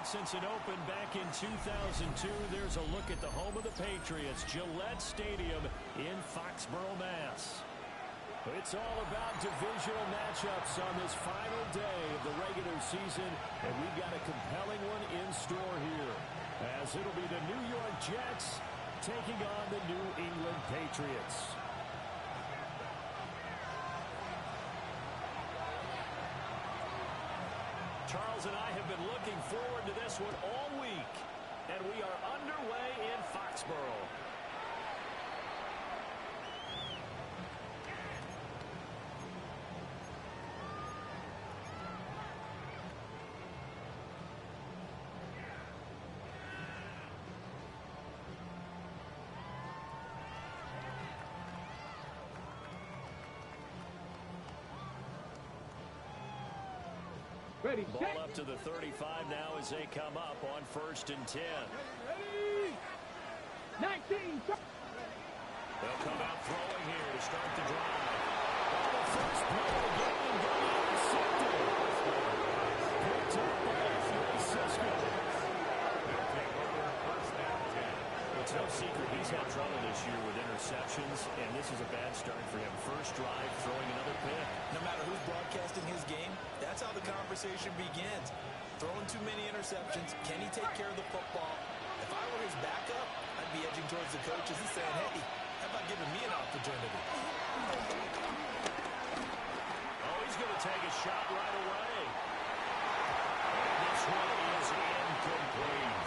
since it opened back in 2002. There's a look at the home of the Patriots, Gillette Stadium in Foxborough, Mass. It's all about divisional matchups on this final day of the regular season, and we've got a compelling one in store here, as it'll be the New York Jets taking on the New England Patriots. Charles and I have been looking forward to this one all week, and we are underway in Foxborough. Ready, ball up to the 35 now as they come up on 1st and 10. Ready. 19. They'll come out throwing here to start the drive. Oh, the first play of the game going intercepted. Picked up by Francisco. They'll take over 1st and 10. It's no secret he's had trouble this year with interceptions, and this is a bad start for him. First drive, throwing another pick. No matter who's broadcasting his game, that's how the conversation begins. Throwing too many interceptions. Can he take care of the football? If I were his backup, I'd be edging towards the coaches and saying, hey, how about giving me an opportunity? Oh, he's going to take a shot right away. And this one is incomplete.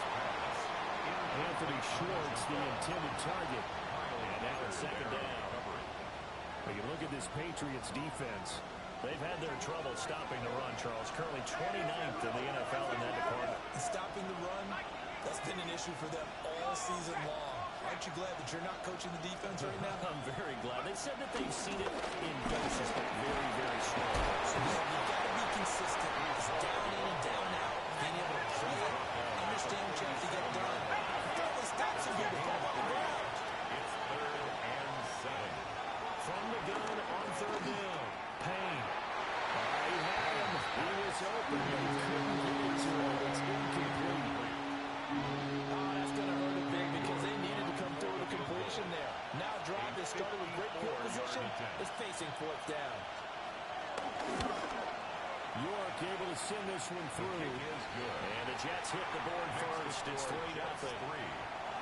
Anthony Schwartz, the intended target. And now it's 2nd down. But you look at this Patriots defense. They've had their trouble stopping the run, Charles. Currently 29th in the NFL in that department. And stopping the run, that's been an issue for them all season long. Aren't you glad that you're not coaching the defense right now? I'm very glad. They said that they've seen it in doses, but very, very slow. So you've got to be consistent. It's down in and down out. Being able to play it, understand what you have to get done. Finally stop some people from on the ground. It's 3rd and 7. From the gun on 3rd down. Payne. He had him. He was open. He couldn't get it to him. It's incomplete. Oh, that's going to hurt a big because they needed to come through with a completion there. Now drive is started with great field position. Is facing 4th down. York able to send this one through. And the Jets hit the board first. It's 3-0.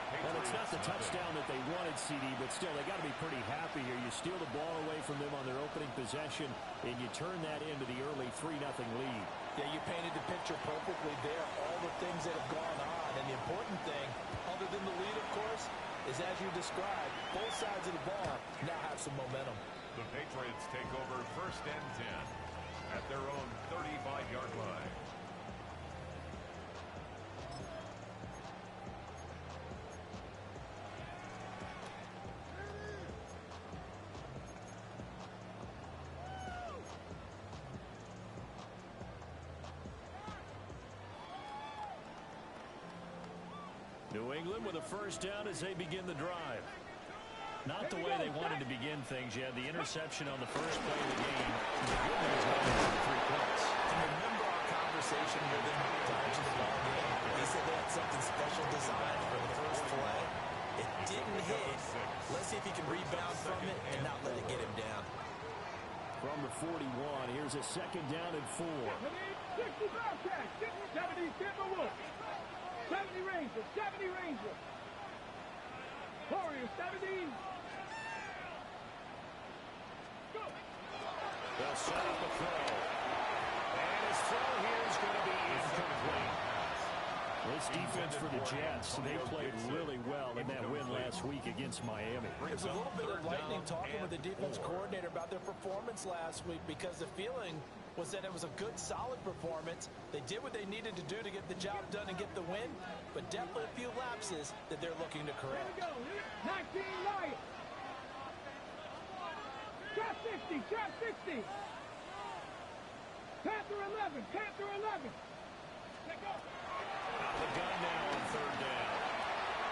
And it's not the touchdown that they wanted, CD, but still, they got to be pretty happy here. You steal the ball away from them on their opening possession, and you turn that into the early 3-0 lead. Yeah, you painted the picture perfectly there. All the things that have gone on. And the important thing, other than the lead, of course, is as you described, both sides of the ball now have some momentum. The Patriots take over 1st and 10 at their own 35-yard line. New England with a 1st down as they begin the drive. Not the way they wanted to begin things. You had the interception on the first play of the game. The good news was the 3 points. And remember our conversation with him prior to the ball game. He said they had something special designed for the first play. It didn't hit. Let's see if he can rebound from it and not let it get him down. From the 41, here's a 2nd down and 4. 60 Bobcats, 70 Timber Wolf, 70 Rangers, 70 Rangers. Warriors, 70. Go. They'll set up a throw. And his throw here is going to be incomplete. This defense for the Jets, they played really well in that win last week against Miami. There's a little bit of lightning talking with the defense coordinator about their performance last week because the feeling was that it was a good, solid performance. They did what they needed to do to get the job done and get the win, but definitely a few lapses that they're looking to correct. Here we go. 19 Lions. Trap 60, trap 60. Panther 11, Panther 11. Let go. Out of the gun now on 3rd down.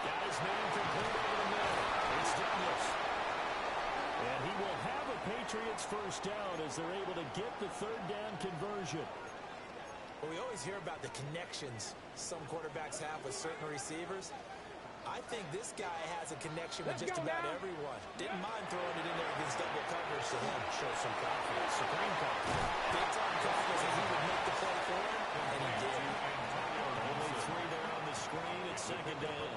Got his man complete over the middle. It's Douglas. And he will have a Patriots 1st down as they're able to get the 3rd down conversion. Well, we always hear about the connections some quarterbacks have with certain receivers. I think this guy has a connection with just about everyone. Didn't mind throwing it in there against double coverage to him. Show some confidence, supreme confidence. Big-time confidence that he would make the play for him, and he did. Only 3 there on the screen at second down.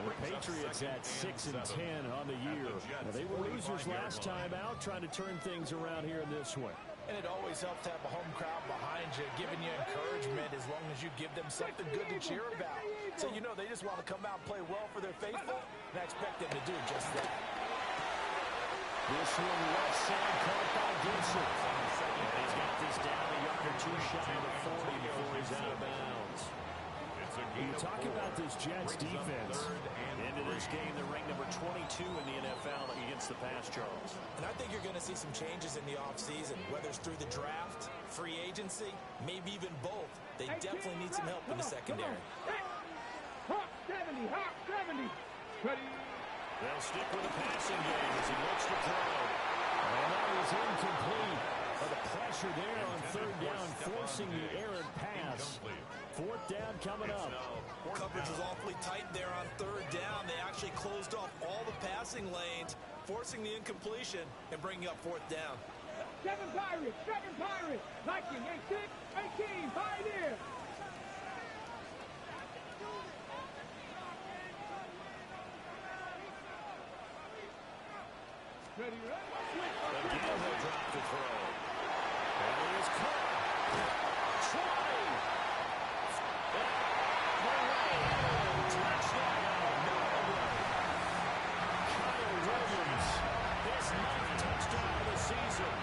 The Patriots at 6-10 on the year. Now, they were losers last time out, trying to turn things around here in this one. And it always helps to have a home crowd behind you, giving you encouragement as long as you give them something good to cheer about. So you know they just want to come out and play well for their faithful, and I expect them to do just that. This one left side caught by Gibson. And he's got this down a yard or 2 shy of the 40 before he's out of bounds. You talk about this Jets defense. Into this game, they're ranked number 22 in the NFL against the pass, Charles. And I think you're going to see some changes in the offseason, whether it's through the draft, free agency, maybe even both. They definitely need some help in the secondary. Hawk 70, Hawk 70. Ready? They'll stick with the passing game as he looks to throw. And that is incomplete. But the pressure there on 3rd down, forcing the errant pass. 4th down coming up. Coverage was awfully tight there on 3rd down. They actually closed off all the passing lanes, forcing the incompletion and bringing up 4th down. 7 Pirates, 7 Pirates. Viking, 18, Pioneer. Ready, Again, he'll drop the throw. And it is caught. Trying. Touchdown. Kyle Williams. His 9th touchdown of the season.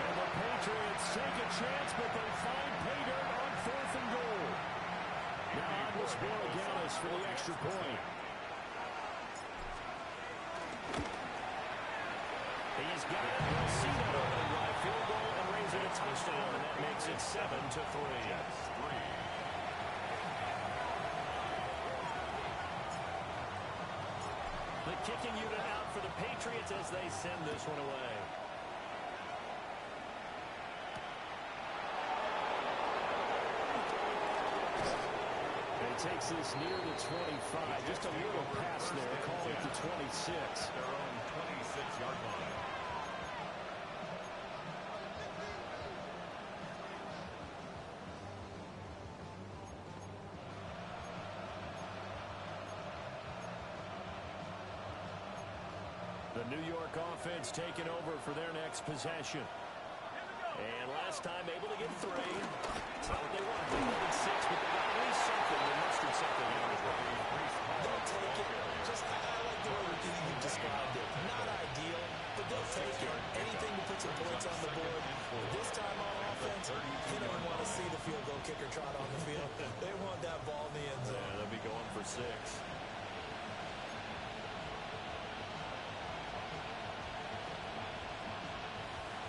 And the Patriots take a chance, but they find pay dirt on 4th and goal. Now on to Spilliganis for the extra point. He's got it. We'll see that opening drive field goal and raise it a touchdown, and that makes it 7-3. The kicking unit out for the Patriots as they send this one away. He takes this near the 25. Just a little pass there. Call it the 26. Their own 26-yard line. The New York offense taking over for their next possession. And last time able to get 3. That's not what they want. They wanted 6, but they got at least something. They mustered something out of it. They'll take it. Just, I like the way you described it. Not ideal, but they'll take it. Anything to put some points on the board. But this time on offense, they don't want to see the field goal kicker trot on the field. They want that ball in the end zone. Yeah, they'll be going for 6.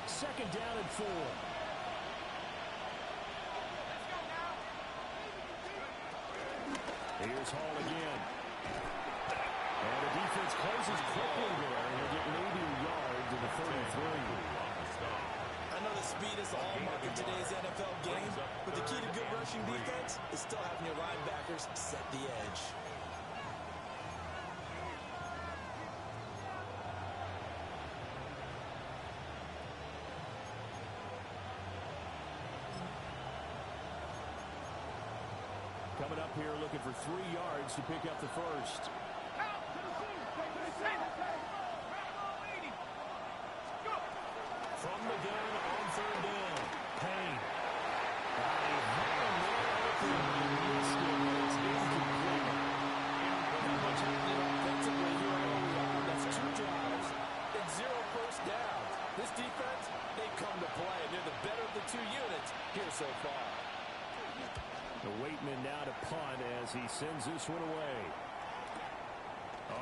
Second down and 4. Here's Hall again. And the defense closes quickly there. And he'll get maybe a yard to the 33. I know the speed is the hallmark of today's NFL game, but the key to good rushing defense is still having your linebackers set the edge. Coming up here looking for 3 yards to pick up the first. From the gun on 3rd down. Payne. Much happening offensively here early on. That's 2 drives and 0 first downs. This defense, they come to play. They're the better of the 2 units here so far. The Waitman now to punt as he sends this one away.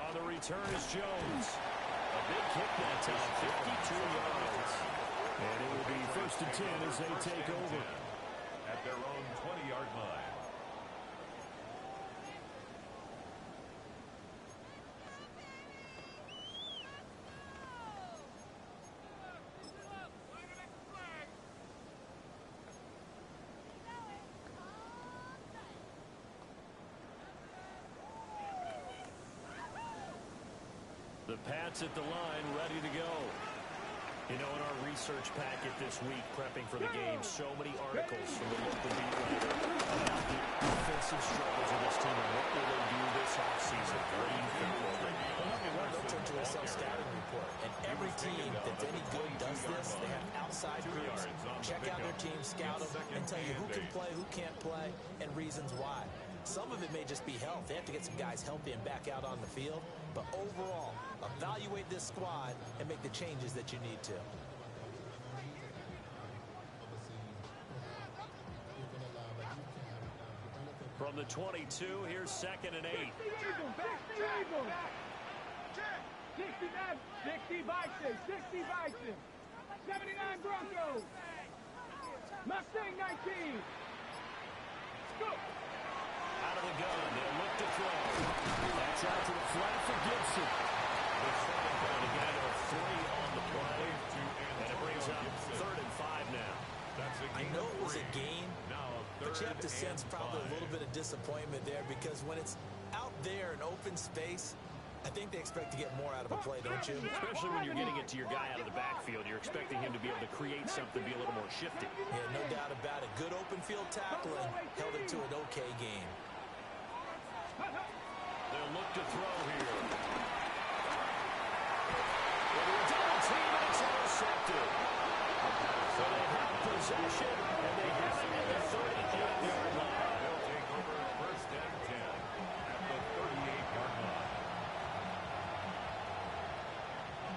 On the return is Jones. A big kick that time, 52 yards. And it will be 1st and 10 as they take over. At their own 20-yard line. Pats at the line, ready to go. You know, in our research packet this week, prepping for the game, so many articles from the local beat writer about the offensive struggles of this team and what will they do this offseason. Great football. They'll turn to a self-scouting report, and every team that's any good does this. They have outside groups, check out their team, scout them, and tell you who can play, who can't play, and reasons why. Some of it may just be health. They have to get some guys healthy and back out on the field. But overall, evaluate this squad and make the changes that you need to. From the 22, here's 2nd and 8. 60 Vikings, 60 Vikings, 79 Broncos, Mustang 19. Go. Out of the gun, they'll look to throw. That's out to the flat for Gibson. The starting point again of 3 on the play. And it brings up 3rd and 5 now. I know it was a gain, but you have to sense probably a little bit of disappointment there because when it's out there in open space, I think they expect to get more out of a play, don't you? Especially when you're getting it to your guy out of the backfield. You're expecting him to be able to create something, be a little more shifty. Yeah, no doubt about it. Good open field tackling held it to an okay game. They'll look to throw here. Double team, and it's intercepted. So they have possession, and they have it at the 38-yard line. They'll take over 1st and 10 at the 38-yard line.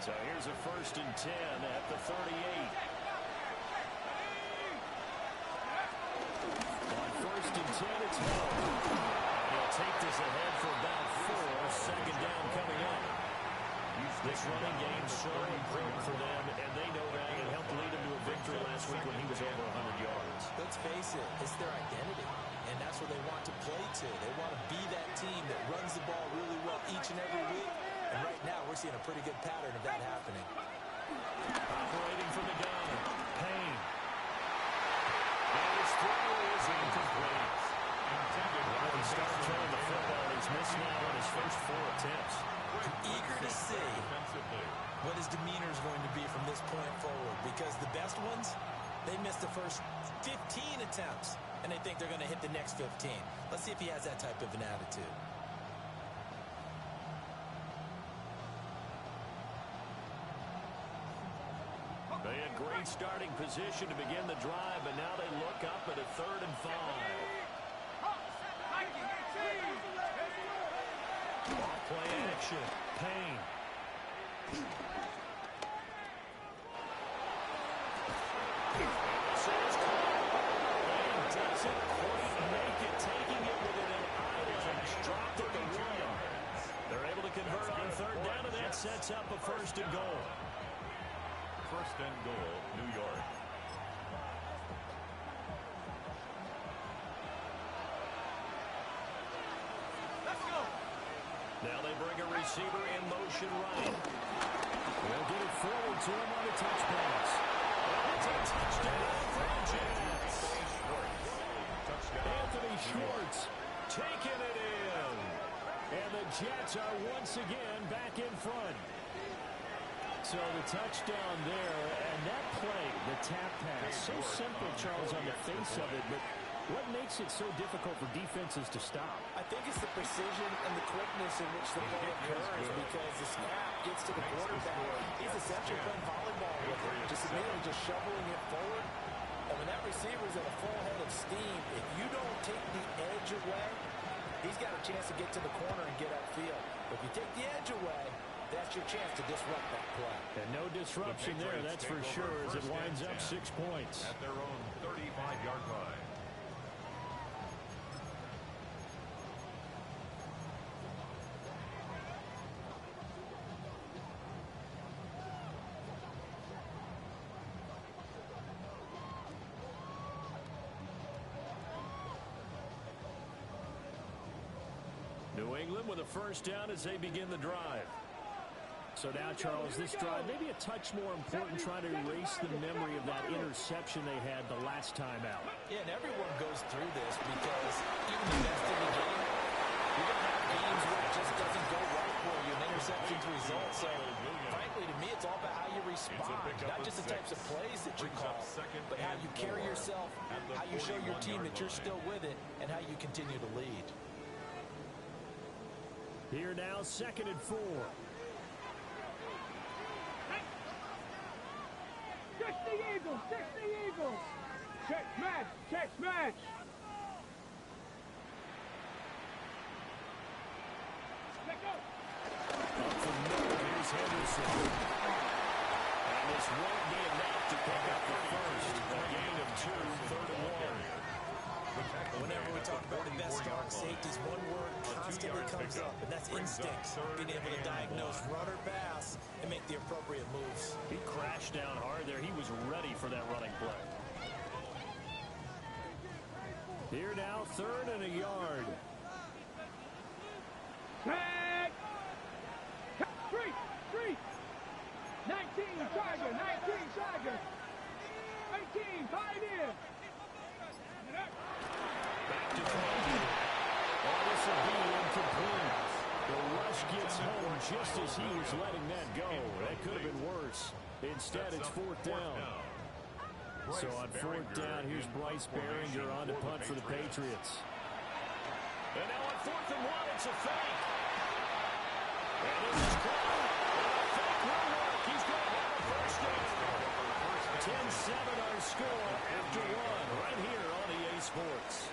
So here's a 1st and 10 at the 38. On 1st and 10, it's held. They'll take this ahead for about 4. 2nd down coming up. This running game so important for them, and they know that. It helped lead them to a victory last week when he was over 100 yards. Let's face it, it's their identity, and that's what they want to play to. They want to be that team that runs the ball really well each and every week, and right now we're seeing a pretty good pattern of that happening. Operating from the gun, Payne. And his throw is incomplete. Well, he started throwing the football. He's missed now on his first 4 attempts. Eager to see what his demeanor is going to be from this point forward, because the best ones, they missed the first 15 attempts, and they think they're going to hit the next 15. Let's see if he has that type of an attitude. They had great starting position to begin the drive, but now they look up at a 3rd and 5. Off-play action. Payne. Payne doesn't quite make it, taking it within an eye. Dropped at the 1. They're able to convert on 3rd down, and that sets up a 1st and goal. 1st and goal, New York. Now they bring a receiver in motion right. They'll get it forward to him on a touch pass. It's a touchdown for the Jets. Anthony Schwartz taking it in. And the Jets are once again back in front. So the touchdown there, and that play, the tap pass, so simple, Charles, on the face of it, but what makes it so difficult for defenses to stop? I think it's the precision and the quickness in which the play occurs, because the snap gets to the quarterback. He's essentially playing volleyball with it, just immediately just shoveling it forward. And when that receiver's at a full head of steam, if you don't take the edge away, he's got a chance to get to the corner and get upfield. But if you take the edge away, that's your chance to disrupt that play. And no disruption there, that's for sure, as it winds up 6 points. At their own 35-yard line. New England with a 1st down as they begin the drive. So now, Charles, this drive maybe a touch more important, trying to erase the memory of that interception they had the last time out. Yeah, and everyone goes through this because even the best in the game, you're going to have games where it just doesn't go right for you, and interceptions result. So types of plays that you call, but how you carry yourself, how you show your team that you're still with it, and how you continue to lead. Here now, 2nd and 4. Catch the Eagles! Catch the Eagles! Catch match! Catch match! Let go! Up the middle, here's Henderson. And this won't be enough to pick up the first. A gain of 2, 3rd and 1. Whenever we talk about the best strong safeties, one word constantly comes up, and that's instinct. Being able to diagnose run or pass and make the appropriate moves. He crashed down hard there. He was ready for that running play. Here now, 3rd and a yard. Tag! Free! 19 Tiger! 19 Tiger! 18, tied in! Back to throw. Oh, this will be incomplete. The rush gets home just as he was letting that go. That could have been worse. Instead, it's 4th down. So on 4th down, here's Bryce Behringer on to punt for the Patriots. And now on 4th and 1, it's a fake. And this is caught. And the fake will work. He's going to have a first down. 10-7 our score after 1 right here on EA Sports.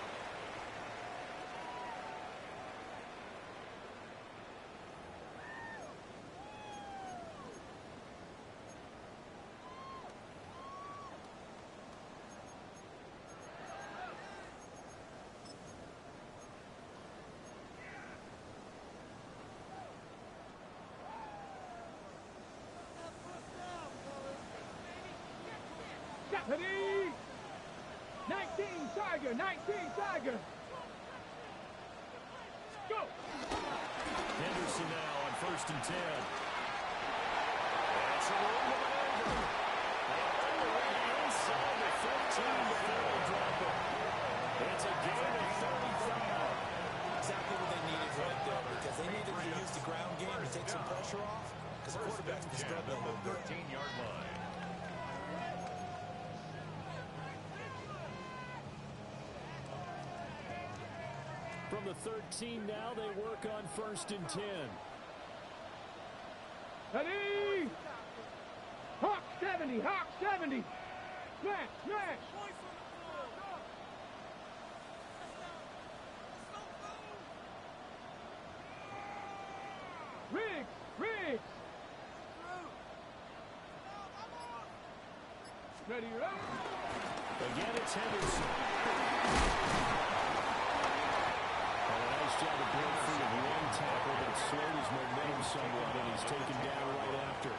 Deputy! 19 Tiger! 19 Tiger! Go! Henderson now on 1st and 10. That's a roll maneuver. And all the way inside the 15 before they drop it. It's a gain of 35. Exactly what they needed right there, because they needed to use the ground game to take some pressure off, because the quarterback's been struggling a little bit. 13-yard line. From the 13 now, they work on 1st and 10. Ready! Hawk 70! Hawk 70! Smash! Riggs! Ready, Again, it's Henderson. Nice job of break free of one tackle, but it slowed his momentum somewhat, and he's taken down right after.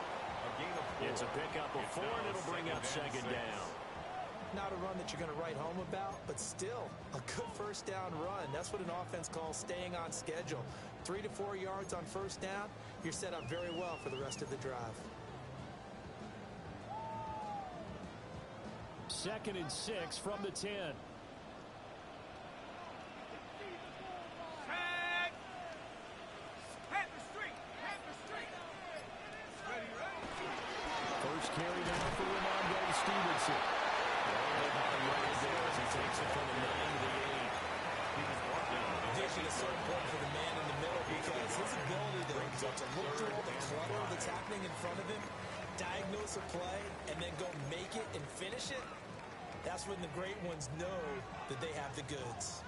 It's a pickup of 4, and it'll bring up 2nd down. Not a run that you're going to write home about, but still a good 1st down run. That's what an offense calls staying on schedule. 3 to 4 yards on 1st down, you're set up very well for the rest of the drive. 2nd and 6 from the 10. First carry now for Ramondre Stevenson. He takes it from the 9 to the 8. Vision is so important for the man in the middle, because his ability to look through all the clutter that's happening in front of him, diagnose a play, and then go make it and finish it, that's when the great ones know that they have the goods.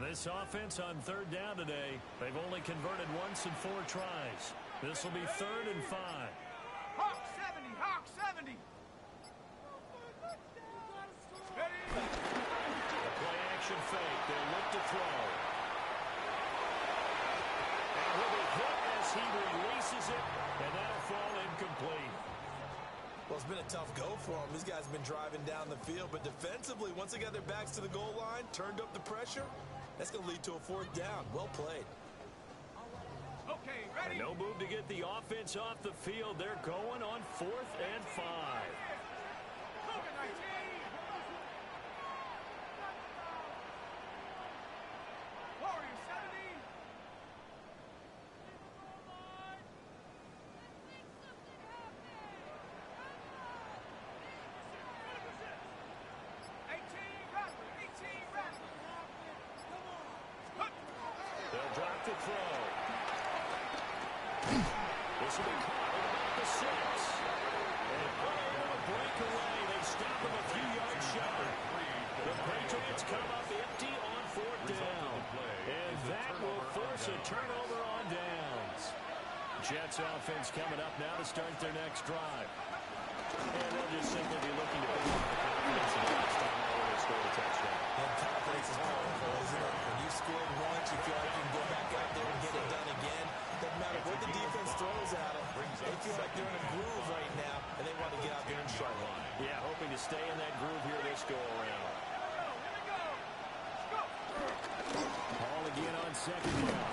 This offense on 3rd down today, they've only converted once in 4 tries. This will be 3rd and 5. Hawk 70! Hawk 70! Ready? The play action fake. They'll look to throw. And he'll be hit as he releases it, and that'll fall incomplete. Well, it's been a tough go for them. These guys have been driving down the field, but defensively, once they got their backs to the goal line, turned up the pressure, that's going to lead to a 4th down. Well played. Okay, ready? No move to get the offense off the field. They're going on 4th and 5. This will be caught at about the 6. And unable to break away. They stop him a few yards shy. The Patriots come up empty on 4th down. And that will force a turnover on downs. Jets offense coming up now to start their next drive. And they'll just simply be looking to pick up the confidence of the last time they scored a touchdown. And confidence is powerful, isn't it? When you scored once, you feel like you can go back out there and get it done again. Doesn't matter what the defense throws at them. They feel like they're in a groove right now, and they want to get out there and show it. Yeah, hoping to stay in that groove here this go-around. Ball again on 2nd down.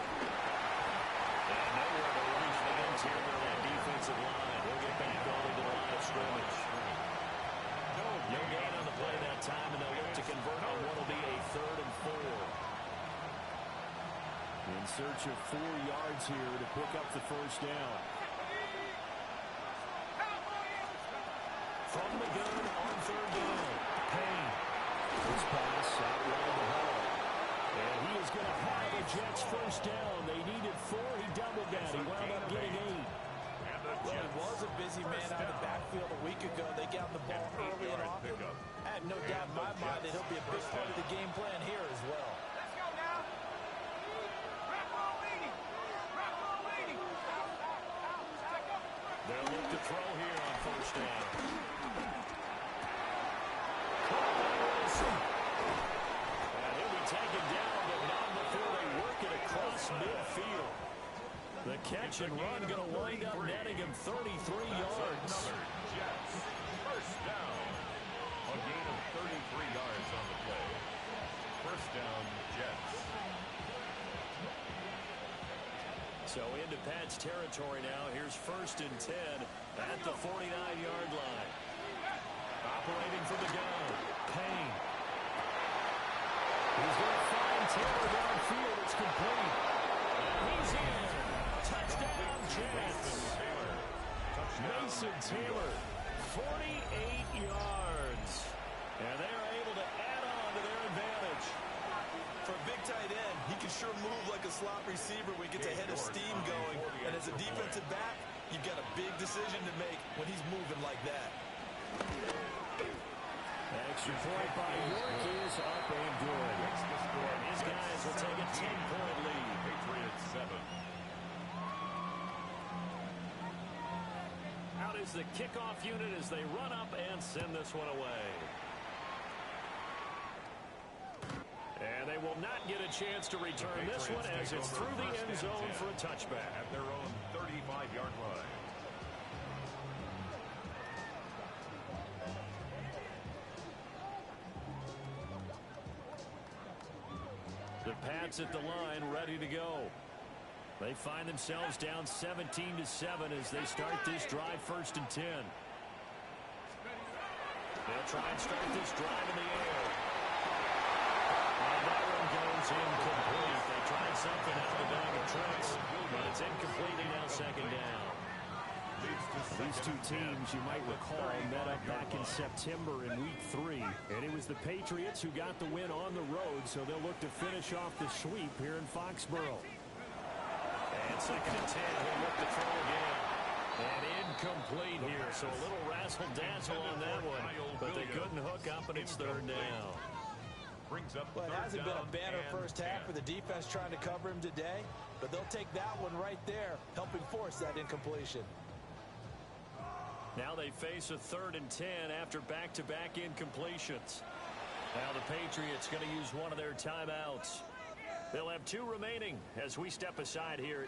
And nowhere to reach the interior of that defensive line. They'll get back onto the line of scrimmage. No gain on the play that time, and they'll look to convert on what will be a 3rd and 4. In search of 4 yards here to pick up the 1st down. From the gun on 3rd down. Payne. His pass out wide the hole. And he is going to have the Jets 1st down. They needed 4. He doubled that. He wound up getting 8. Well, it was a busy man out of the backfield a week ago. They got the ball early and often. I have no doubt in my mind that he'll be a big part of the game plan here as well. Let's go now. Rock roll leading. Rock roll leading. They'll look to throw here on 1st down. And he'll be taken down, but not before they work it across midfield. The catch and run going to wind up netting him 33 yards. Jets. 1st down. A gain of 33 yards on the play. 1st down, Jets. So into Pat's territory now. Here's 1st and 10 at the 49-yard line. Operating from the gun. Payne. He's going to find Taylor downfield. It's complete. And he's in. Touchdown, Jets. Mason Taylor, 48 yards. And they're able to add on to their advantage. For a big tight end, he can sure move like a slot receiver when he gets a head of steam going. And as a defensive back, you've got a big decision to make when he's moving like that. Extra point by York is up and good. And his guys will take a 10-point lead. Patriots 7. Out is the kickoff unit as they run up and send this one away. And they will not get a chance to return this one as it's through the end zone for a touchback. At their own 35-yard line. The Pats at the line ready to go. They find themselves down 17-7 as they start this drive 1st and 10. They'll try and start this drive in the air. And that one goes incomplete. They tried something out of the bag of tricks, but it's incomplete and now 2nd down. These two teams, you might recall, met up back in September in Week 3. And it was the Patriots who got the win on the road, so they'll look to finish off the sweep here in Foxborough. And 2nd and 10, he'll look to throw again. And incomplete here, so a little razzle-dazzle on that one. But they couldn't hook up, and it's 3rd down. Well, it hasn't been a banner first half for the defense trying to cover him today, but they'll take that one right there, helping force that incompletion. Now they face a 3rd and 10 after back-to-back incompletions. Now the Patriots going to use one of their timeouts. They'll have 2 remaining as we step aside here.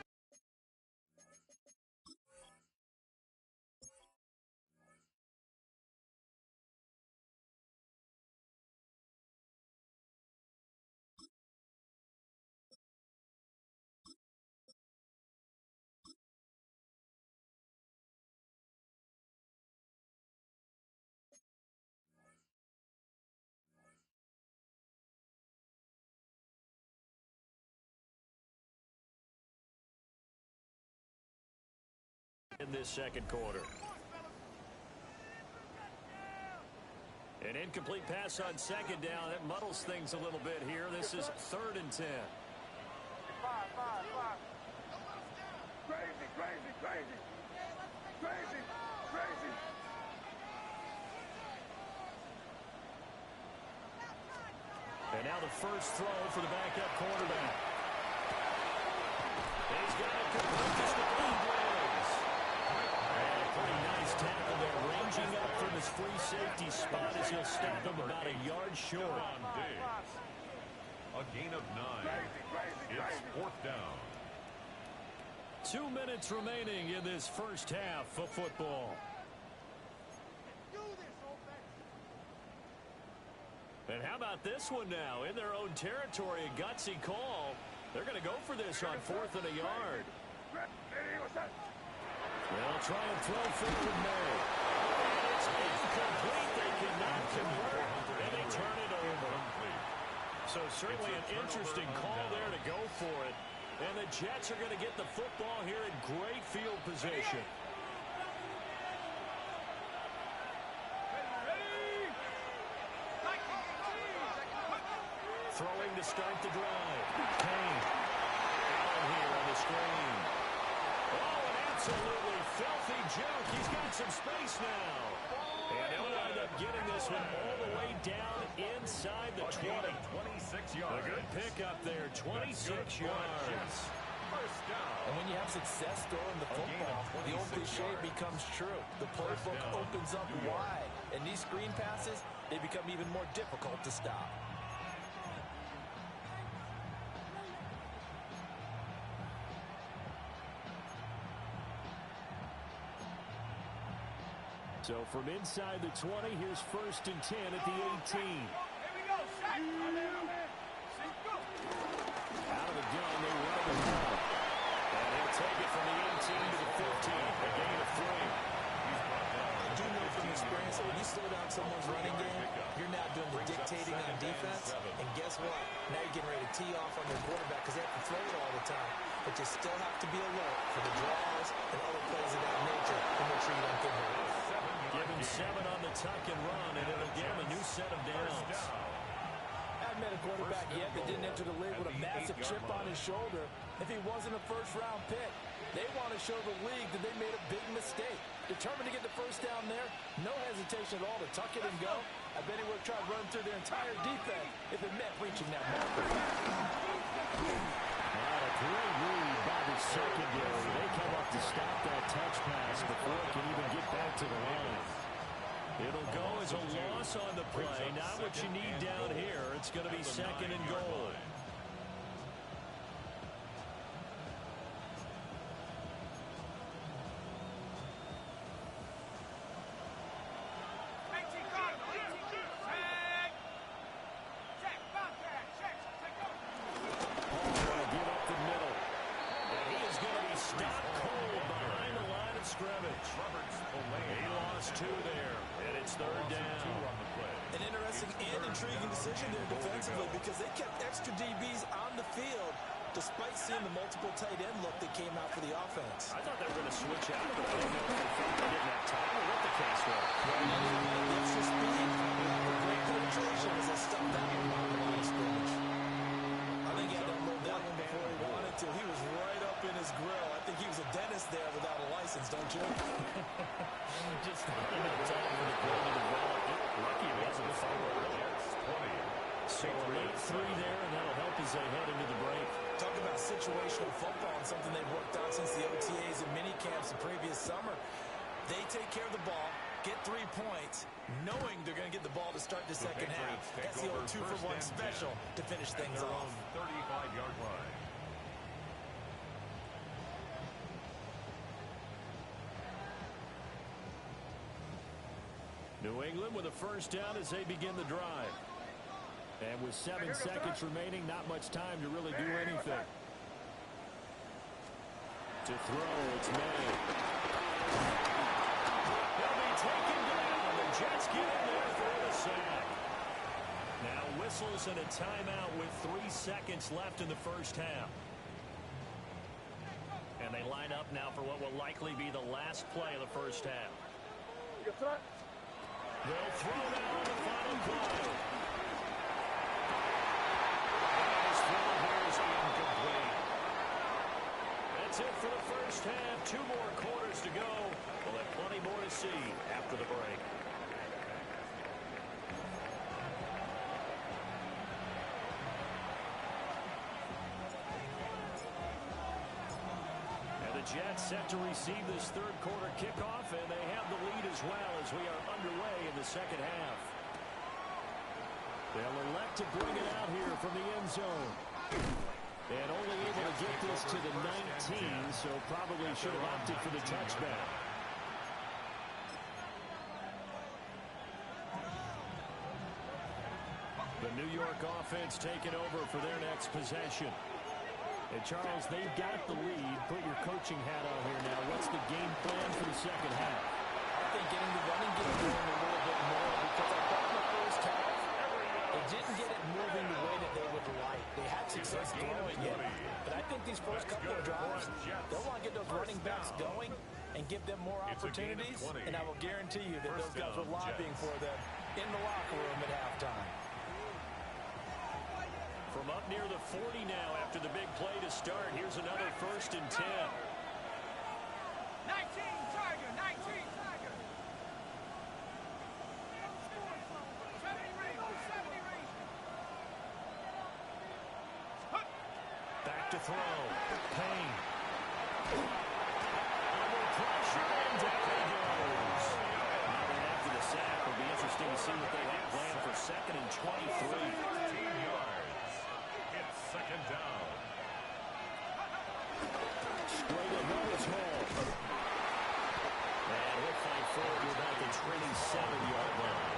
In this 2nd quarter. An incomplete pass on 2nd down. That muddles things a little bit here. This is 3rd and 10. Crazy, crazy, Crazy. Crazy. Crazy. And now the first throw for the backup quarterback. He's got it complete to Stephon Diggs. And a pretty nice tackle there, ranging up from his free safety spot as he'll stop him about a yard short. A gain of 9. It's 4th down. 2 minutes remaining in this first half of football. And how about this one now? In their own territory, a gutsy call. They're going to go for this on 4th and a yard. They'll try and throw forward May. And it's incomplete. They cannot convert, and they turn it over. So certainly an interesting call there to go for it. And the Jets are going to get the football here in great field position. Throwing to start the drive. Kane. Allen here on the screen. Oh, an absolutely filthy juke. He's got some space now. And he'll wind up getting this one all the way down inside the 20. 26 yards. A good pickup there, 26 yards. First down. And when you have success throwing the football, the old cliche becomes true. The playbook opens up wide. And these screen passes, they become even more difficult to stop. So from inside the 20, here's 1st and 10 at the 18. Here we go. Shaq. Out of the gun, they run the ball. And he'll take it from the 18 to the 15. A gain of 3. I do know from experience that when you slow down someone's running game, you're now doing the dictating on defense. And guess what? Now you're getting ready to tee off on their quarterback because they have to throw it all the time. But you still have to be alert for the draws and other plays of that nature to make sure you don't get hurt. Give him 7 on the tuck and run, and it'll give him a new set of downs. Haven't met a quarterback yet that didn't enter the league with a massive chip on his shoulder. If he wasn't a first-round pick, they want to show the league that they made a big mistake. Determined to get the first down there, no hesitation at all to tuck it and go. I bet he would have tried running through their entire defense if it meant reaching that marker. A great read by the secondary. They come up to stop that touch pass before it can even get back to the line. It'll go as a loss on the play. Not what you need down here. It's going to be 2nd and goal. He lost 2 there, and it's 3rd down. An interesting and intriguing decision there defensively because they kept extra DBs on the field despite seeing the multiple tight end look that came out for the offense. I thought they were going to switch out, but I didn't know if they didn't have time or what the case was. Extra speed, great penetration as they stuffed that one on the line of scrimmage. I think he had to unload that one before he wanted to. He was right up in his grill. I think he was a dentist there without a license, don't you? Just not enough time for the play to develop. Lucky it wasn't a fumble earlier. 20. So a late 3 there, and that'll help as they head into the break. Talk about situational football and something they've worked on since the OTAs and mini camps the previous summer. They take care of the ball, get 3 points, knowing they're going to get the ball to start the second half. That's the old 2-for-1 special to finish things off. 35-yard line. New England with a first down as they begin the drive. And with 7 seconds remaining, not much time to really do anything. To throw, it's May. He'll be taken down. The Jets get in there for the sack. Now whistles and a timeout with 3 seconds left in the first half. And they line up now for what will likely be the last play of the first half. They'll throw now on the final play. And his throw here is incomplete. That's it for the first half. 2 more see after the break. Jets set to receive this third quarter kickoff, and they have the lead as well as we are underway in the second half. They'll elect to bring it out here from the end zone. And only able to get this to the 19, so probably should have opted for the touchback. The New York offense taking over for their next possession. And, Charles, they've got the lead. Put your coaching hat on here now. What's the game plan for the second half? I think getting the running game going a little bit more, because I thought in the first half they didn't get it moving the way that they would like. They had success throwing it. But I think these first couple of drives, they'll want to get those running backs going and give them more opportunities. And I will guarantee you that those guys were lobbying for them in the locker room at halftime. From up near the 40 now after the big play to start. Here's another 1st and 10. 19, Tiger, 19, Tiger. 70 range, 70 range. Back to throw. Payne. Under pressure, and down he goes. Now then after the sack, it'll be interesting to see what they have planned for 2nd and 23. 13 yards. It's 2nd down. Straight ahead is Hall. And he'll fight forward to about the 27-yard line.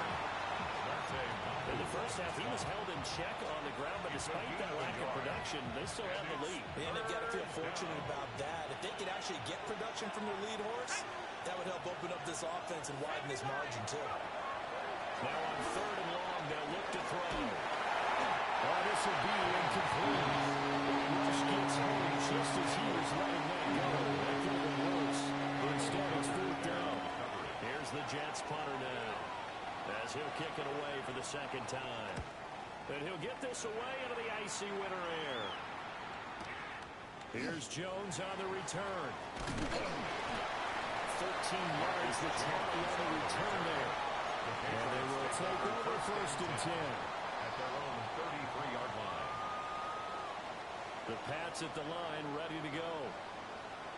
In the first half, he was held in check on the ground, but despite that lack of production, they still have the lead. And they've got to feel fortunate about that. If they could actually get production from their lead horse, that would help open up this offense and widen this margin, too. Now on 3rd and long, they'll look to throw. Oh, this will be incomplete. Rush gets home just as he was letting that go. That could have been worse. Instead, it's 4th down. Here's the Jets punter now, as he'll kick it away for the 2nd time. And he'll get this away into the icy winter air. Here's Jones on the return. 13 yards, the tally on the return there. And they will take over 1st and 10. At their own 33-yard line. The Pats at the line, ready to go.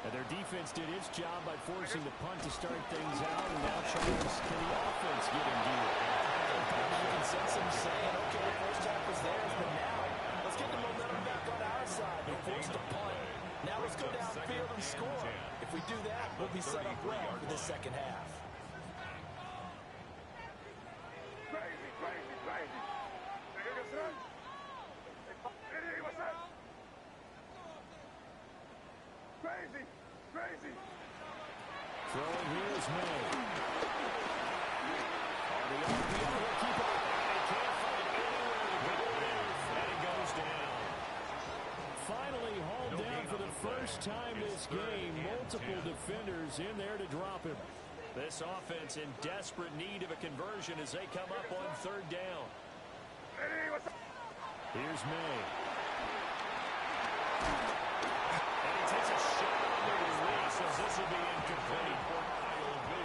And their defense did its job by forcing the punt to start things out. And now Charles, can the offense get in gear? You can sense them saying, okay, the first half was theirs, but now let's get the momentum back on our side. They forced a punt. Now let's go downfield and score. If we do that, we'll be set up well for the second half. Crazy, crazy, crazy. Crazy, crazy. Throwing here is May. On the RPO, he'll keep it. They can't find anywhere to go. And it goes down. Finally hauled down for the first time this game. Multiple defenders in there to drop him. This offense in desperate need of a conversion as they come up on 3rd down. Here's May. And he takes a shot on the release as this will be incomplete.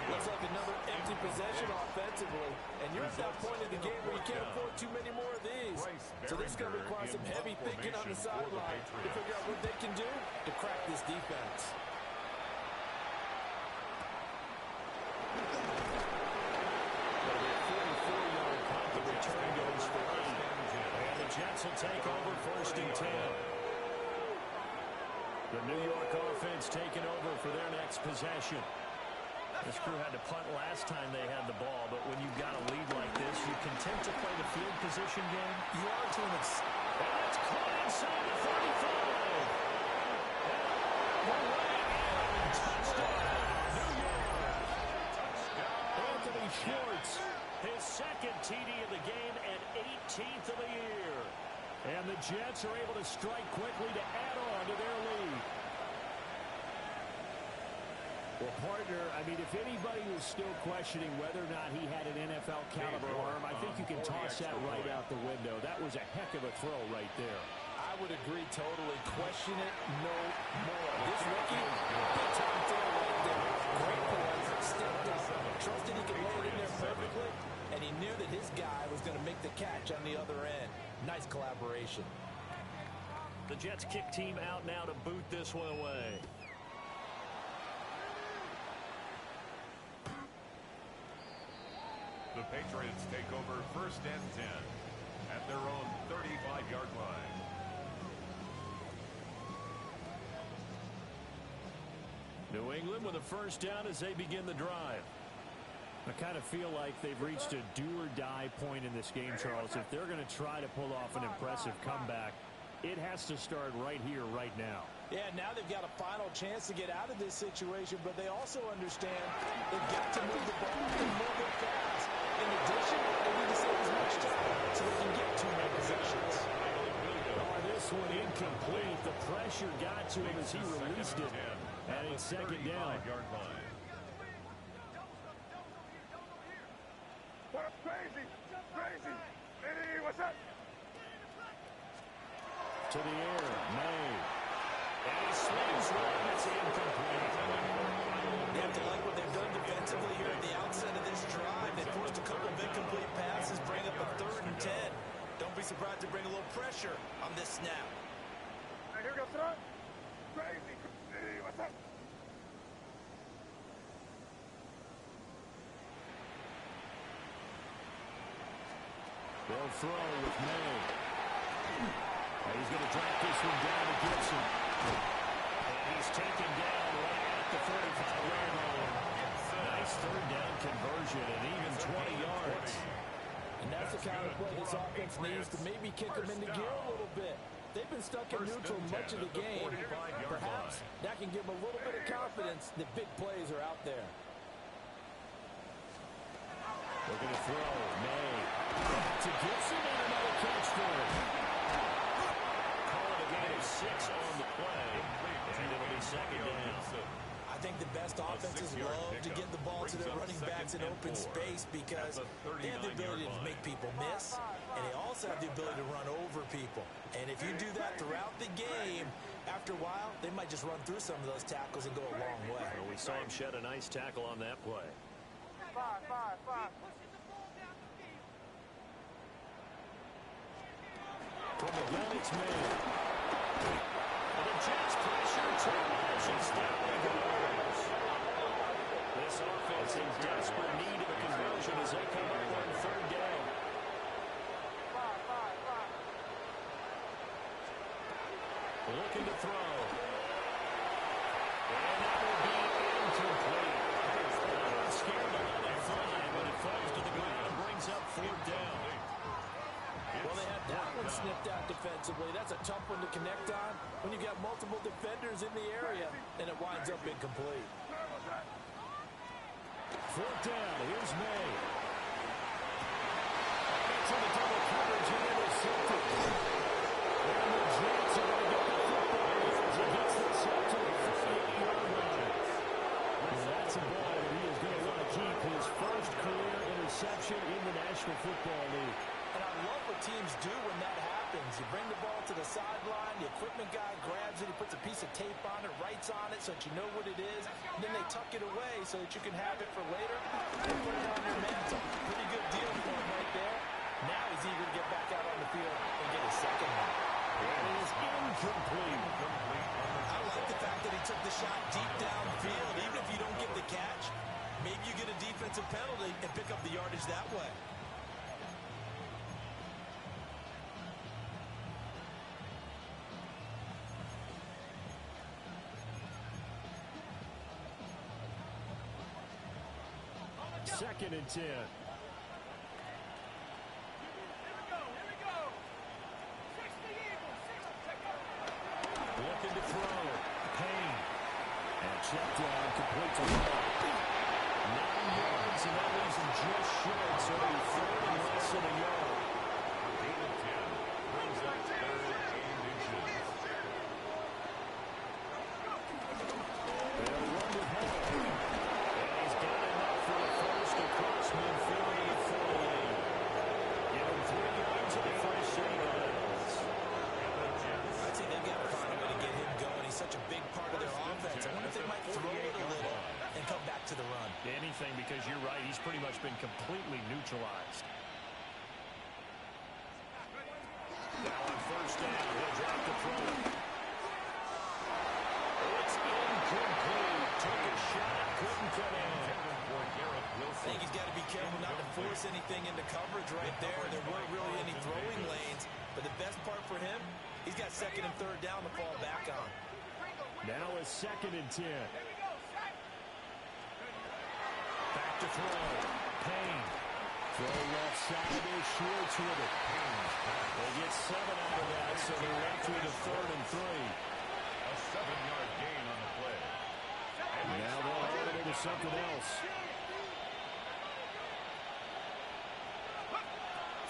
Looks like another empty possession offensively. And you're at that point in the game where you can't afford too many more of these. So this is going to require some heavy thinking on the sideline to figure out what they can do to crack this defense. Jets will take over 1st and 10. The New York offense taking over for their next possession. This crew had to punt last time they had the ball, but when you've got a lead like this, you content to play the field position game? You are to an extent. And it's caught inside the 35. And touchdown, New York. Anthony Schwartz, his 2nd TD of the game and 18th of the year. And the Jets are able to strike quickly to add on to their lead. Well, partner, I mean, if anybody was still questioning whether or not he had an NFL caliber arm, I think you can toss that right out the window. That was a heck of a throw right there. I would agree totally. Question it no more. This rookie, big time throw right there. Great play, stepped up, Jets kick team out now to boot this one away. The Patriots take over 1st and 10 at their own 35-yard line. New England with a first down as they begin the drive. I kind of feel like they've reached a do-or-die point in this game, Charles. If they're going to try to pull off an impressive comeback, it has to start right here, right now. Yeah, now they've got a final chance to get out of this situation, but they also understand they've got to move the ball and move it fast. In addition, they need to save as much time so they can get 2 more possessions. Oh, this one incomplete. The pressure got to him as he released it. And it's 2nd down. Crazy. Hey, what's up? To the air, May. And he swings one. It's incomplete. You have to like what they've done defensively here at the outset of this drive. They forced a couple of incomplete passes, bring up a 3rd and 10. Don't be surprised to bring a little pressure on this snap. Hey, here we go, son. Crazy. Hey, what's up? They'll throw with May. And he's going to drop this one down to Gibson. And he's taken down right at the 45-yard line. Nice 3rd down conversion and even 20 yards. And that's the kind of play this offense needs to maybe kick them into gear a little bit. They've been stuck in neutral much of the game. Perhaps that can give them a little bit of confidence that big plays are out there. Looking to throw. May. To Gibson and another catch for him. Call it a gain of 6 on the play. And it'll be 2nd down. I think the best offenses love to get the ball to their running backs in open space because they have the ability to make people miss, and they also have the ability to run over people. And if you do that throughout the game, after a while, they might just run through some of those tackles and go a long way. Well, we saw him shed a nice tackle on that play. 5. From the gun, it's May. And the Jets pressure challenges down the goals. This offense in desperate need of a conversion as they come up on 3rd down. 5. Looking to throw. And that will be incomplete. Scared to let it fly, but it falls to the ground and brings up 4th down. Well, they had that one snipped out defensively. That's a tough one to connect on when you've got multiple defenders in the area, and it winds up incomplete. 4th down. Here's May. It's in the double coverage and intercepted. And the Jets are going to get the football as it hits the set to the 48-yard line. And that's a ball that he is going to want to keep his first career interception in the National Football League. And I love what teams do when that happens. You bring the ball to the sideline, the equipment guy grabs it, he puts a piece of tape on it, writes on it so that you know what it is, and then they tuck it away so that you can have it for later and put it on your mantle. Pretty good deal for him right there. Now he's eager to get back out on the field and get his 2nd one. And it is incomplete. I like the fact that he took the shot deep downfield. Even if you don't get the catch, maybe you get a defensive penalty and pick up the yardage that way. Second and 10. Here we go. 60 Eagles. Looking to throw. Payne. And check down, complete to Hall. 9 yards, and that leaves him just short, so it'll be 3rd and less than a yard. 8 and 10 brings up 3rd and inches. They'll run with Hall. And he's got enough for the first across midfield at 48. Give him 3 yards of the first series. I'd say they've got to find a way to get him going. He's such a big part of their offense. I wonder if they might throw it a little and come back to the run. Anything, because you're right. He's pretty much been completely neutralized. Now on 1st down, he'll drop the throw. force anything into coverage right there. There weren't really any throwing lanes. But the best part for him, he's got second and third down to fall back on. Now a 2nd and 10. Back to throw. Payne. Throw left side is Schwartz with it. They get 7 out of that, so they're right through the 3rd and 3. A 7-yard gain on the play. Now they'll head it into something else.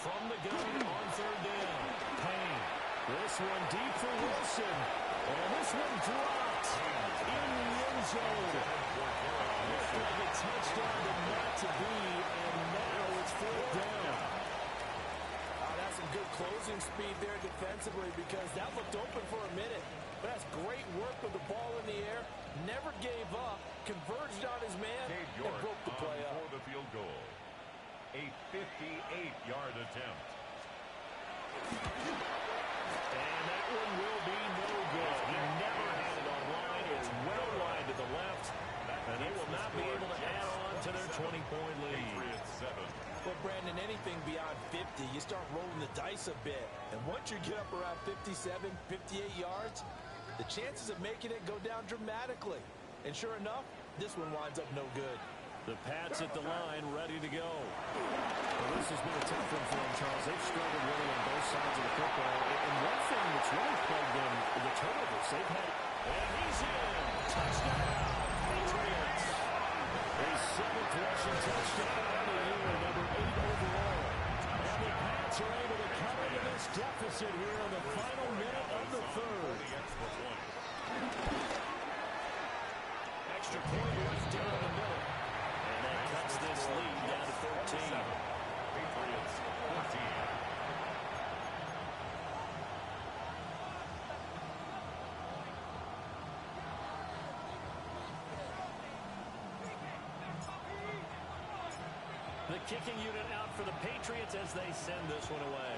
From the gun on 3rd down. Payne. This one deep for Wilson. And this one dropped in the end zone. Looked like a touchdown, but not to be. And now it's 4th down. That's some good closing speed there defensively because that looked open for a minute. But that's great work with the ball in the air. Never gave up. Converged on his man and broke the play up. For the field goal. A 58-yard attempt. And that one will be no good. He never had it on line. It's well wide to the left. And they will not be able to add on to their 20-point lead. Patriots 7. Well, Brandon, anything beyond 50, you start rolling the dice a bit. And once you get up around 57, 58 yards, the chances of making it go down dramatically. And sure enough, this one winds up no good. The Pats at the line, ready to go. Well, this has been a tough one for them, Charles. They've struggled really on both sides of the football. And one thing that's really plagued them, the turnovers. They've had, and he's in. Touchdown, Patriots. A 7th rushing touchdown on the year, number 8 overall. And the Pats are able to cut into this deficit here in the final minute of the 3rd. Extra point right down the middle. And that cuts this lead down to 13. Patriots 14. The kicking unit out for the Patriots as they send this one away.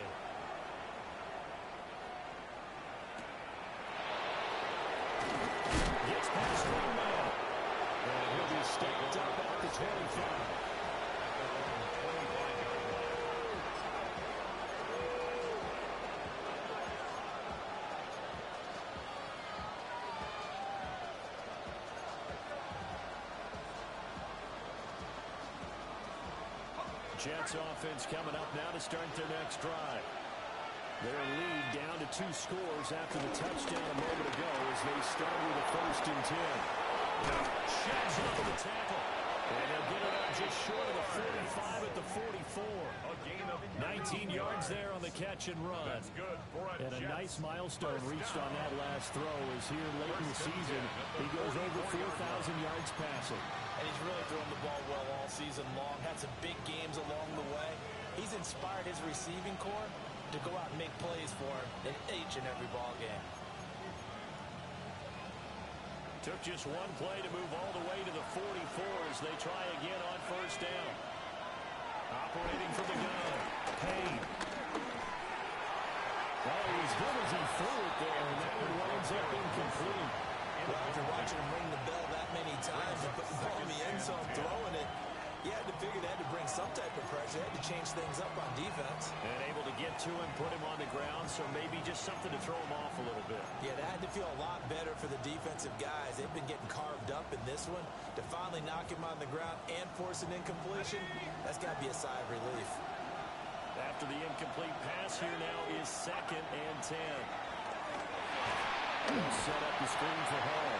Gets past one man. And he'll be stacked up at the 25. Jets offense coming up now to start their next drive. Their lead down to 2 scores after the touchdown a moment ago as they start with a 1st and 10. Sheds up the tackle. And they'll get it up just short of the 45 at the 44. A gain of 19 yards there on the catch and run. That's good for a And a Jets. nice milestone reached on that last throw as here late in the season he goes over 4,000 yards passing. And he's really thrown the ball well all season long. Had some big games along the way. He's inspired his receiving corps to go out and make plays for him in each and every ball game. Took just one play to move all the way to the 44 as they try again on 1st down. Operating from the gun. Payne. Oh, as good as he threw it there, and that one winds up incomplete. Well, after watching him ring the bell that many times and put the ball in the end zone throwing it, you had to figure they had to bring some type of pressure. They had to change things up on defense. And able to get to him, put him on the ground, so maybe just something to throw him off a little bit. Yeah, that had to feel a lot better for the defensive guys. They've been getting carved up in this one. To finally knock him on the ground and force an incompletion, that's got to be a sigh of relief. After the incomplete pass, here now is 2nd and 10. Set up the screen for Hall.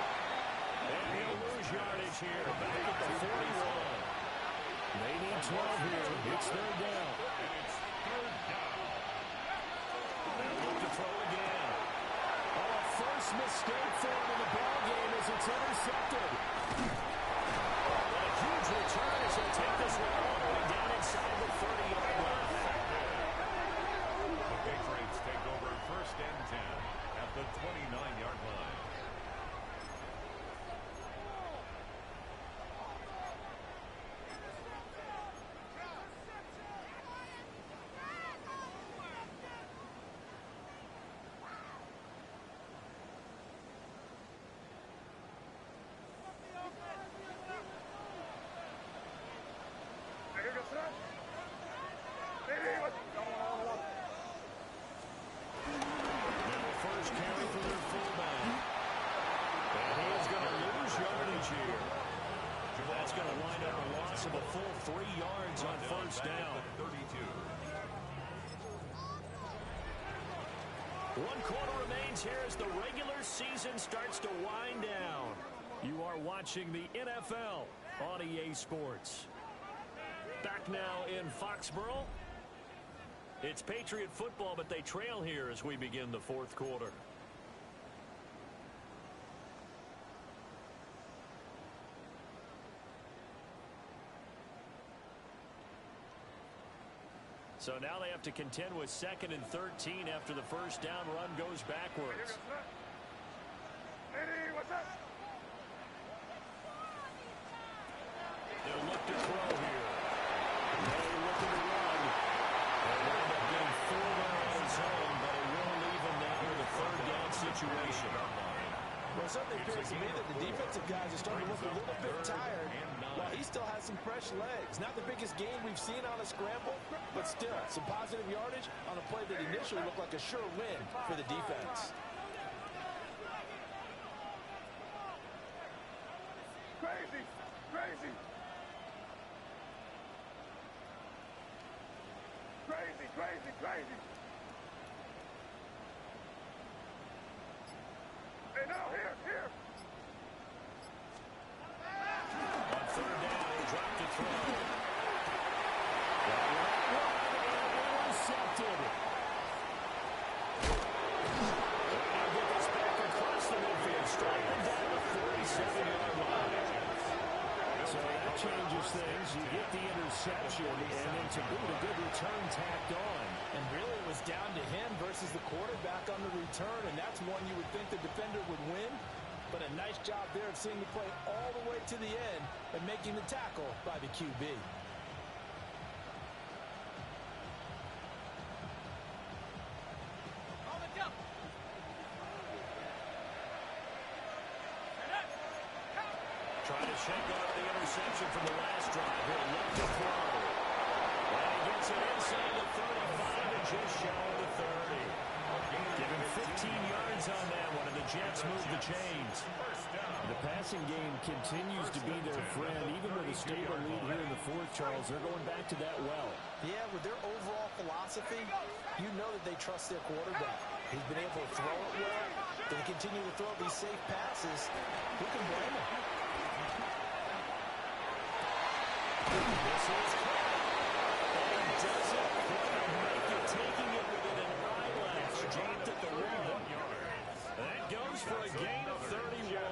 And he'll lose yardage here. Back at the 41. They need 12 here. It's 3rd down. They'll look to throw again. Oh, a first mistake for him in the ball game as it's intercepted. A huge return as he'll take this one all the way down inside the 30-yard line. The Patriots take over 1st and 10 at the 29-yard line. That's going to wind up a loss of a full 3 yards on first down. 32. 1 quarter remains here as the regular season starts to wind down. You are watching the NFL on EA Sports. Back now in Foxborough. It's Patriot football, but they trail here as we begin the 4th quarter. So now they have to contend with 2nd and 13 after the first down run goes backwards. They'll look to throw here. They're looking to run. They'll wind up getting 4 there on his own, but it will leave him now with a 3rd down situation. Well, it certainly appears to me that the defensive guys are starting to look a little bit tired while he still has some fresh legs. Not the biggest gain we've seen on a scramble, but still some positive yardage on a play that initially looked like a sure win for the defense. Crazy! Crazy! Crazy, crazy, crazy! Hey, now, here! On 3rd down, he dropped to throw. Intercepted. Now get this back across the midfield, striking down the 47-yard line. So that changes things. You get the interception, and then to boot, a good return tacked on. And really it was down to him versus the quarterback on the return, and that's one you would think the defender would win. But a nice job there of seeing the play all the way to the end and making the tackle by the QB. Trying to shake off the interception from the last drive. He'll look to throw. And he gets it inside the 35 and just shy of the 30. Give him 15 yards on that one, and the Jets move the chains. The passing game continues to be their friend. Even with a stable lead here in the 4th, Charles, they're going back to that well. Yeah, with their overall philosophy, you know that they trust their quarterback. He's been able to throw it well. They continue to throw these safe passes. Who can blame him? This is caught. And he doesn't quite make it, taking it within an eyelash. Jammed at the rim. That goes for a gain of 31.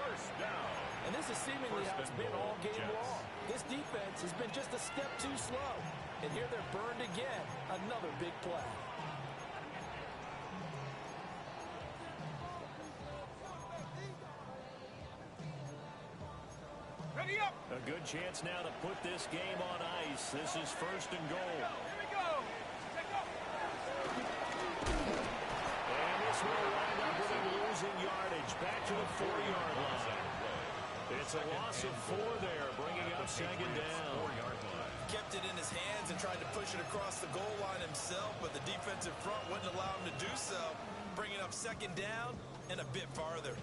First down. And this is seemingly how it's been all game long. This defense has been just a step too slow. And here they're burned again. Another big play. Ready up! A good chance now to put this game on ice. This is 1st and goal. Here we go! Take off! And this will wind up with him losing yardage. Back to the 4-yard line. It's a loss of 4 there, bringing up 2nd down. 4-yard line. Kept it in his hands and tried to push it across the goal line himself, but the defensive front wouldn't allow him to do so, bringing up 2nd down and a bit farther.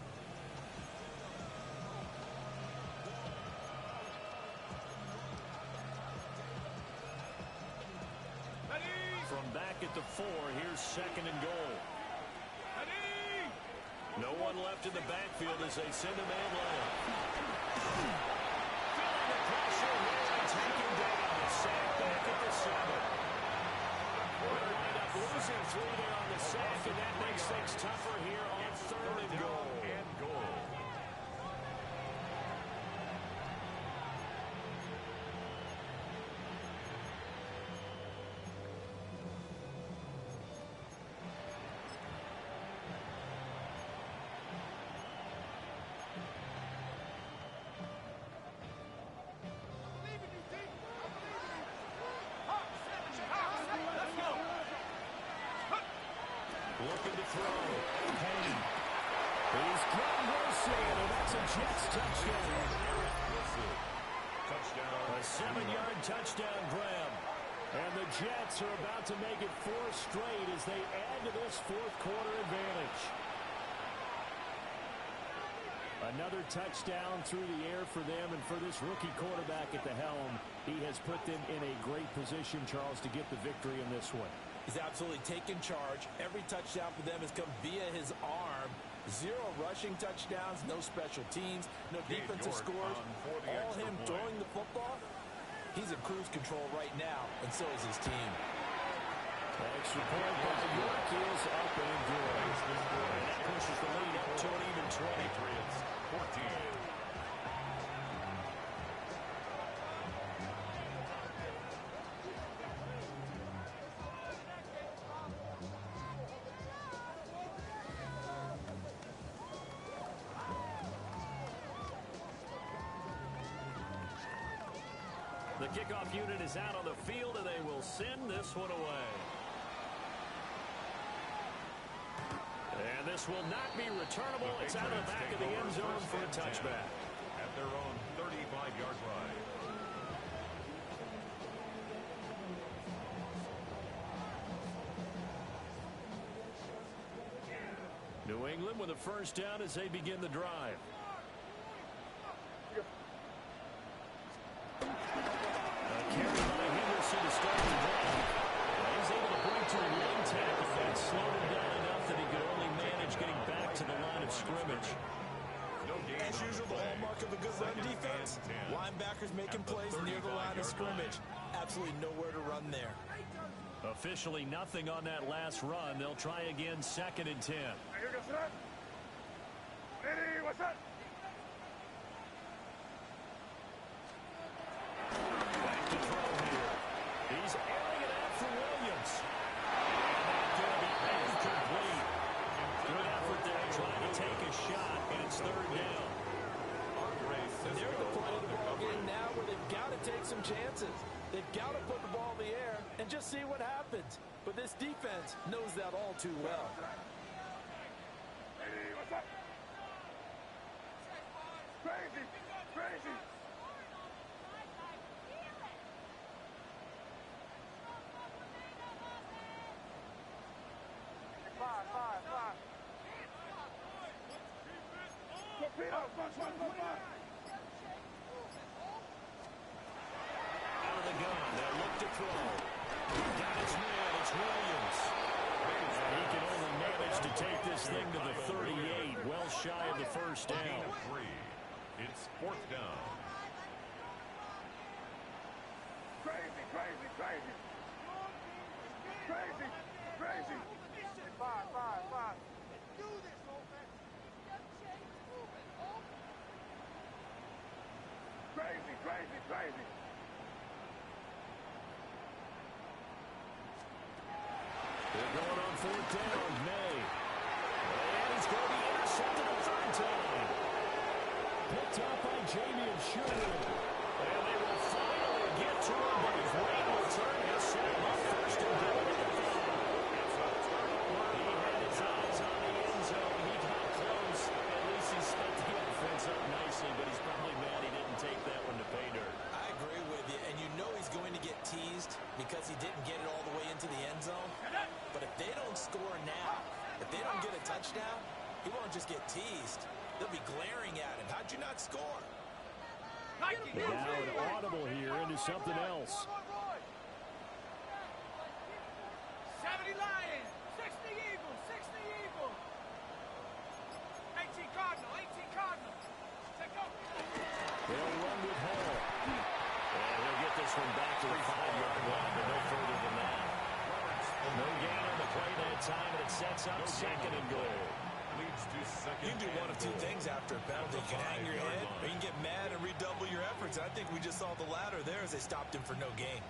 From back at the 4, here's 2nd and goal. No one left in the backfield as they send a man left. Feeling the pressure here and taken down. Sack back at the 7. We'll wind up losing 3 there on the sack, and that makes things tougher here on 3rd and goal. Looking to throw. Payne. He's getting Wilson, and that's a Jets touchdown. A 7-yard touchdown grab. And the Jets are about to make it 4 straight as they add to this 4th quarter advantage. Another touchdown through the air for them, and for this rookie quarterback at the helm, he has put them in a great position, Charles, to get the victory in this one. He's absolutely taken charge. Every touchdown for them has come via his arm. 0 rushing touchdowns, no special teams, no defensive scores. All him throwing the football. He's in cruise control right now, and so is his team. Extra point by York is up and good. And that pushes the lead up to an even 20. Patriots 14. The kickoff unit is out on the field, and they will send this one away. And this will not be returnable. It's out of the back of the end zone for a touchback. At their own 35-yard line. New England with a first down as they begin the drive. Carry by Henderson to start the drive. He's able to break to a lane tackle that slowed him down enough that he could only manage getting back to the line of scrimmage. As usual, the hallmark of a good run defense. Linebackers making plays near the line of scrimmage. Absolutely nowhere to run there. Officially nothing on that last run. They'll try again, 2nd and 10. Ready, what's up? Back to throw here. He's airing it out for Williams. And that's going to be incomplete. Good effort there trying to take a shot, and it's 3rd down. They're at the point of the ball game now where they've got to take some chances. They've got to put the ball in the air and just see what happens. But this defense knows that all too well. Ready, what's up? Crazy, crazy. Five. Torpedo, one. Out of the gun. They'll look to throw. Got his man. It's Williams. And he can only manage to take this thing to the 38. Well shy of the first down. 3. It's 4th down. Crazy. Five. Do this, old man. Crazy. They're going on 4th down. May. And he's going to be intercepted a 3rd time. Picked up by Jamie Sherwood. And they will finally get to him, but his late return has set him up 1st and goal at the 5. He had his eyes on the end zone. He got close. At least he set the offense up nicely, but he's probably mad he didn't take that one to pay dirt. I agree with you, and you know he's going to get teased because he didn't get it all the way into the end zone. But if they don't score now, if they don't get a touchdown, he won't just get teased. They'll be glaring at him. How'd you not score? Now an audible here into something else. 70 Lions, 60 Eagles, 18 Cardinal. Take go. They'll run with Hall. And he'll get this one back to the 5-yard line, but no further than that. No gain on the play that time, and it sets up 2nd and goal. Leads to 2nd. You can do one of two things after a penalty. You can hang your head, or you can get mad and redouble your efforts. I think we just saw the latter there as they stopped him for no gain.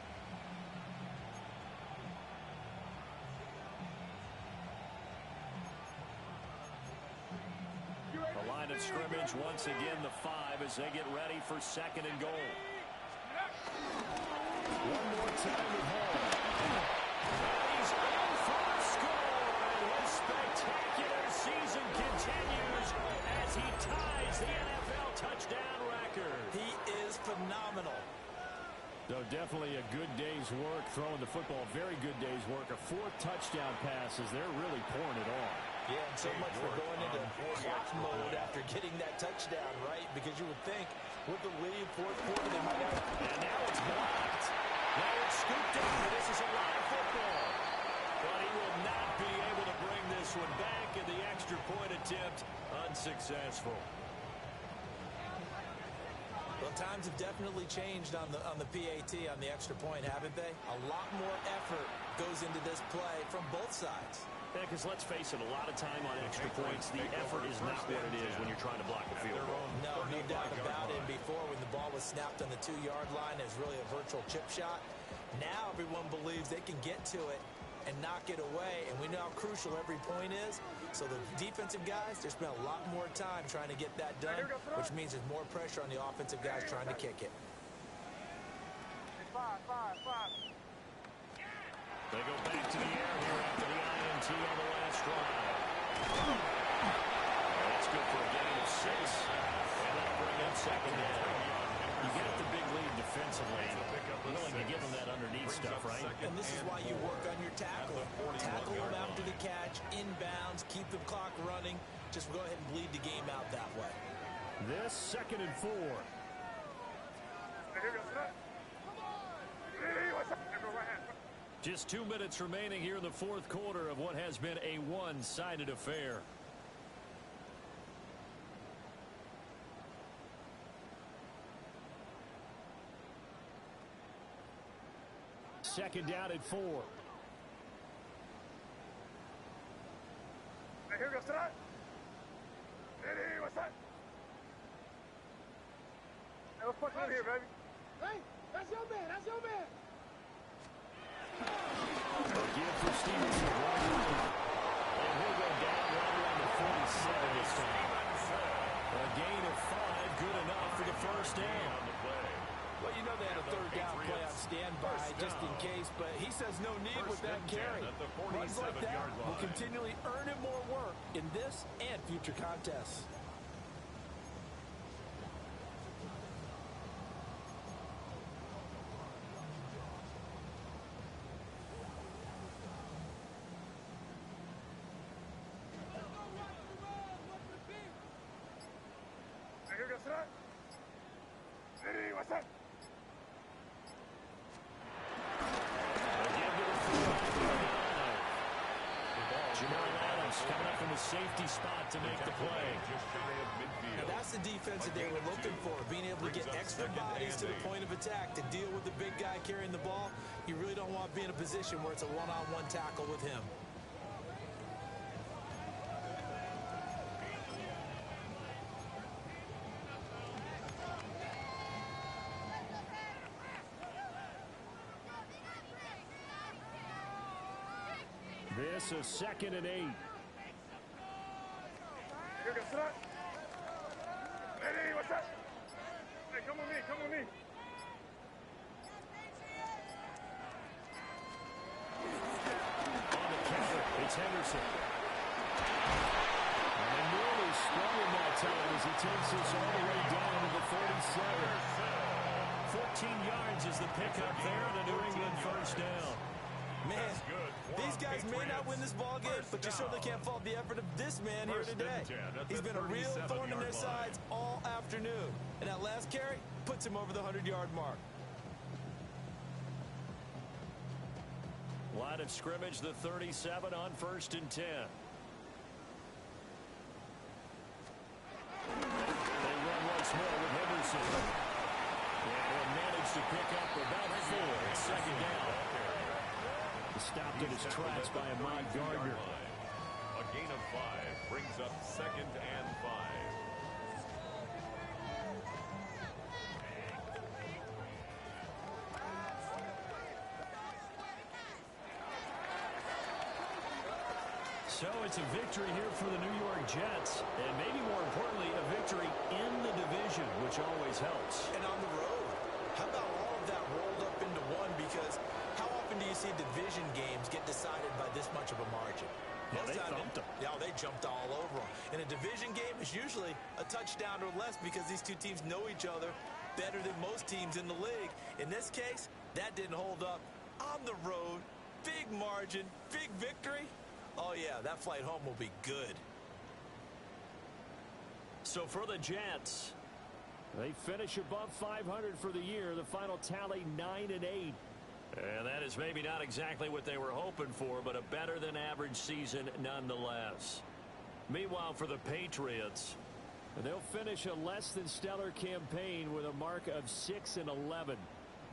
The line of scrimmage once again the 5 as they get ready for 2nd and goal. One more time with Hall. He's in for the score, and his spectacular season continues as he ties the NFL touchdown record. He is phenomenal. So definitely a good day's work throwing the football. Very good day's work. A 4th touchdown pass as they're really pouring it on. Yeah, and so much for going into clock mode after getting that touchdown, right? Because you would think with the lead, fourth quarter, they might have. And now it's blocked. Now it's scooped in. This is a live football. But he will not be able to bring this one back, and the extra point attempt unsuccessful. Well, times have definitely changed on the PAT, on the extra point, haven't they? A lot more effort goes into this play from both sides. Yeah, because let's face it, a lot of time on extra points, the effort is not what it is when you're trying to block a field goal. No doubt about it. Before, when the ball was snapped on the 2-yard line, there's really a virtual chip shot. Now everyone believes they can get to it and knock it away, and we know how crucial every point is. So the defensive guys, they spend a lot more time trying to get that done, which means there's more pressure on the offensive guys trying to kick it. They go back to the air here after the INT on the last drive. That's good for a gain of 6. And that'll bring up second down. You got the big lead defensively. Willing to give them that underneath stuff, right? And this is why you work on your tackle. Tackle them after the catch, inbounds, keep the clock running. Just go ahead and bleed the game out that way. This 2nd and 4. Just 2 minutes remaining here in the fourth quarter of what has been a one-sided affair. Second down at 4. Here goes that. Hey, what's that? Hey, what's fucking in here, baby? Hey, that's your man. That's your man. Again for Stevenson. And he'll go down right around the 47 this time. A gain of 5, good enough for the first down. Well, you know they had a third down play on standby just in case, but he says no need with that carry. Runs like that will continually earn him more work in this and future contests. Here goes that. Hey, what's that? Coming up from the safety spot to make the play. Now that's the defense that they were looking for, being able to get extra bodies to the point of attack to deal with the big guy carrying the ball. You really don't want to be in a position where it's a one-on-one tackle with him. This is 2nd and 8. Here goes that. Hey, what's that? Hey, come with me. Come with me. On the counter, it's Henderson. And nearly sprung him that time as he takes us all the way down to the 47. 14 yards is the pickup there, and a New England first down. Man, these guys may not win this ball game, but you certainly can't fault the effort of this man here today. He's been a real thorn in their sides all afternoon. And that last carry puts him over the 100-yard mark. Line of scrimmage, the 37 on 1st and 10. They run once more with Henderson. And will manage to pick up about 4. It's 2nd down. Stopped in his tracks by Ahmad Gardner. A gain of 5 brings up 2nd and 5. So it's a victory here for the New York Jets, and maybe more importantly, a victory in the division, which always helps. And on the road, how about all of that rolled up into one? Because how often do you see division games get decided by this much of a margin? Yeah, they thumped them. Yeah, they jumped all over them. In a division game, it's usually a touchdown or less because these two teams know each other better than most teams in the league. In this case, that didn't hold up. On the road, big margin, big victory. Oh, yeah, that flight home will be good. So for the Jets, they finish above 500 for the year. The final tally 9-8. And that is maybe not exactly what they were hoping for, but a better than average season nonetheless. Meanwhile, for the Patriots, they'll finish a less than stellar campaign with a mark of 6-11.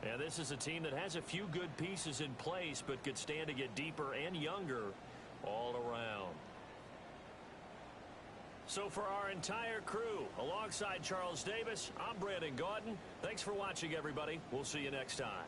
And this is a team that has a few good pieces in place, but could stand to get deeper and younger all around. So for our entire crew, alongside Charles Davis, I'm Brandon Gaudin. Thanks for watching, everybody. We'll see you next time.